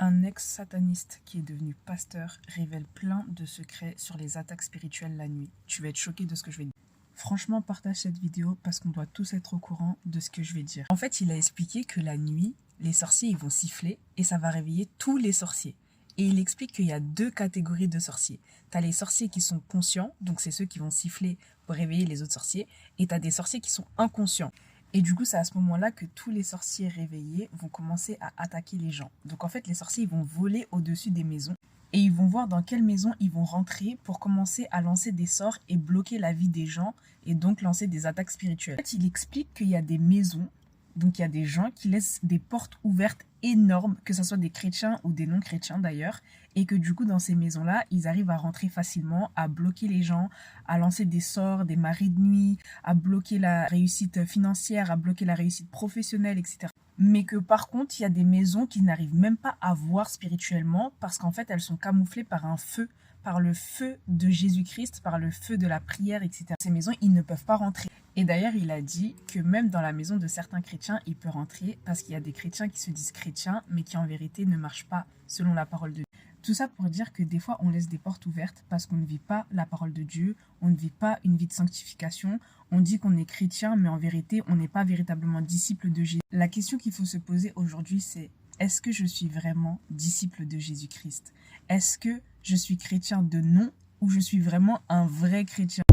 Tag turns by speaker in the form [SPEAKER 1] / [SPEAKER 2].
[SPEAKER 1] Un ex-sataniste qui est devenu pasteur révèle plein de secrets sur les attaques spirituelles la nuit. Tu vas être choqué de ce que je vais dire. Franchement, partage cette vidéo parce qu'on doit tous être au courant de ce que je vais dire. En fait, il a expliqué que la nuit, les sorciers ils vont siffler et ça va réveiller tous les sorciers. Et il explique qu'il y a deux catégories de sorciers. Tu as les sorciers qui sont conscients, donc c'est ceux qui vont siffler pour réveiller les autres sorciers. Et tu as des sorciers qui sont inconscients. Et du coup, c'est à ce moment-là que tous les sorciers réveillés vont commencer à attaquer les gens. Donc en fait, les sorciers ils vont voler au-dessus des maisons. Et ils vont voir dans quelle maison ils vont rentrer pour commencer à lancer des sorts et bloquer la vie des gens et donc lancer des attaques spirituelles. En fait, il explique qu'il y a des maisons, donc il y a des gens qui laissent des portes ouvertes énormes, que ce soit des chrétiens ou des non-chrétiens d'ailleurs, et que du coup dans ces maisons-là, ils arrivent à rentrer facilement, à bloquer les gens, à lancer des sorts, des maris de nuit, à bloquer la réussite financière, à bloquer la réussite professionnelle, etc. Mais que par contre, il y a des maisons qui n'arrivent même pas à voir spirituellement parce qu'en fait, elles sont camouflées par un feu, par le feu de Jésus-Christ, par le feu de la prière, etc. Ces maisons, ils ne peuvent pas rentrer. Et d'ailleurs, il a dit que même dans la maison de certains chrétiens, il peut rentrer parce qu'il y a des chrétiens qui se disent chrétiens, mais qui en vérité ne marchent pas selon la parole de Dieu. Tout ça pour dire que des fois, on laisse des portes ouvertes parce qu'on ne vit pas la parole de Dieu, on ne vit pas une vie de sanctification, on dit qu'on est chrétien, mais en vérité, on n'est pas véritablement disciple de Jésus. La question qu'il faut se poser aujourd'hui, c'est est-ce que je suis vraiment disciple de Jésus-Christ? Est-ce que je suis chrétien de nom ou je suis vraiment un vrai chrétien?